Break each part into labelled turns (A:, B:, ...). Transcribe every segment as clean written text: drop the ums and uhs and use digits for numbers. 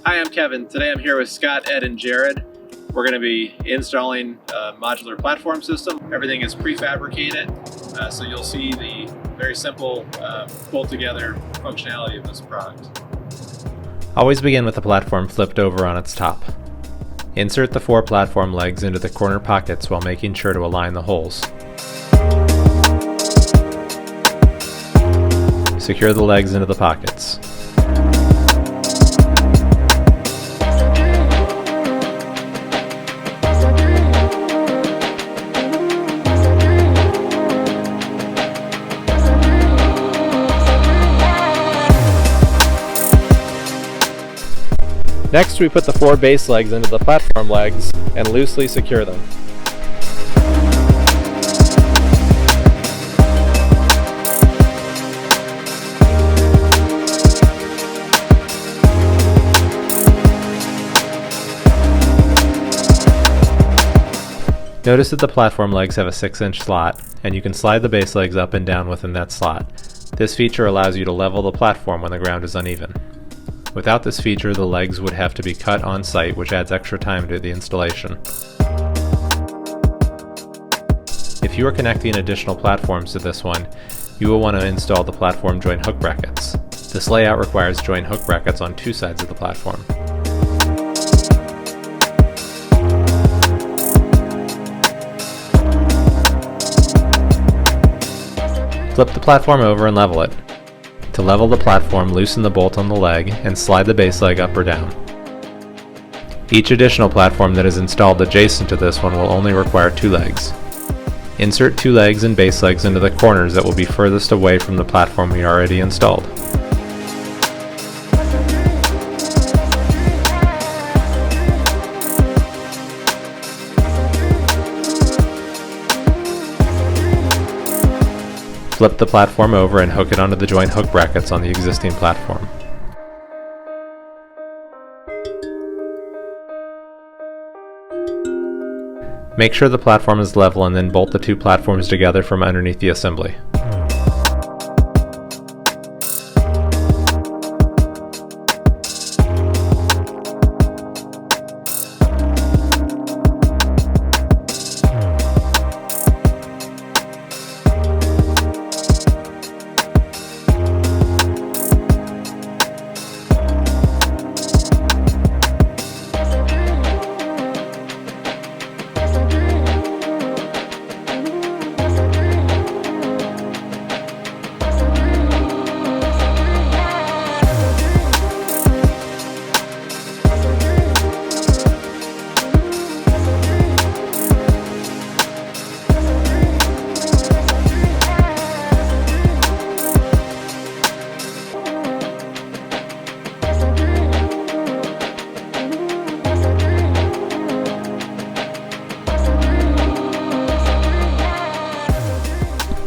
A: Hi, I'm Kevin. Today I'm here with Scott, Ed, and Jared. We're going to be installing a modular platform system. Everything is prefabricated, so you'll see the very simple bolt together functionality of this product.
B: Always begin with the platform flipped over on its top. Insert the 4 platform legs into the corner pockets while making sure to align the holes. Secure the legs into the pockets. Next, we put the 4 base legs into the platform legs and loosely secure them. Notice that the platform legs have a 6-inch slot, and you can slide the base legs up and down within that slot. This feature allows you to level the platform when the ground is uneven. Without this feature, the legs would have to be cut on site, which adds extra time to the installation. If you are connecting additional platforms to this one, you will want to install the platform joint hook brackets. This layout requires joint hook brackets on 2 sides of the platform. Flip the platform over and level it. To level the platform, loosen the bolt on the leg and slide the base leg up or down. Each additional platform that is installed adjacent to this one will only require 2 legs. Insert 2 legs and base legs into the corners that will be furthest away from the platform we already installed. Flip the platform over and hook it onto the joint hook brackets on the existing platform. Make sure the platform is level and then bolt the 2 platforms together from underneath the assembly.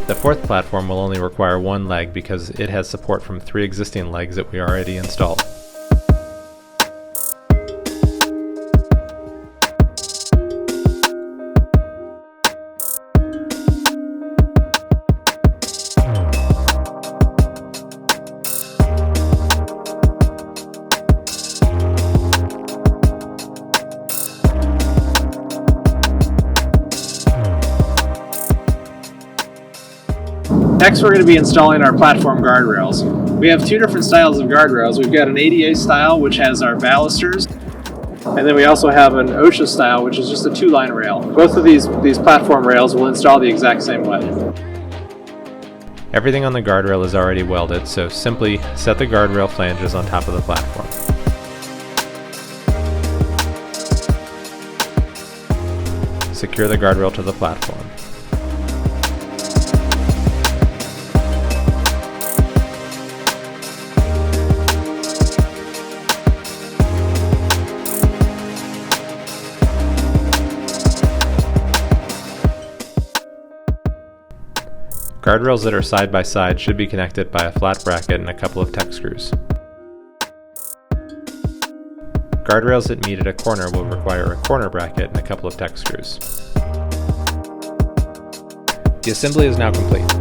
B: The 4th platform will only require 1 leg because it has support from 3 existing legs that we already installed.
A: Next, we're going to be installing our platform guardrails. We have 2 different styles of guardrails. We've got an ADA style, which has our balusters, and then we also have an OSHA style, which is just a 2-line rail. Both of these platform rails will install the exact same way.
B: Everything on the guardrail is already welded, so simply set the guardrail flanges on top of the platform. Secure the guardrail to the platform. Guardrails that are side by side should be connected by a flat bracket and a couple of Tek screws. Guardrails that meet at a corner will require a corner bracket and a couple of Tek screws. The assembly is now complete.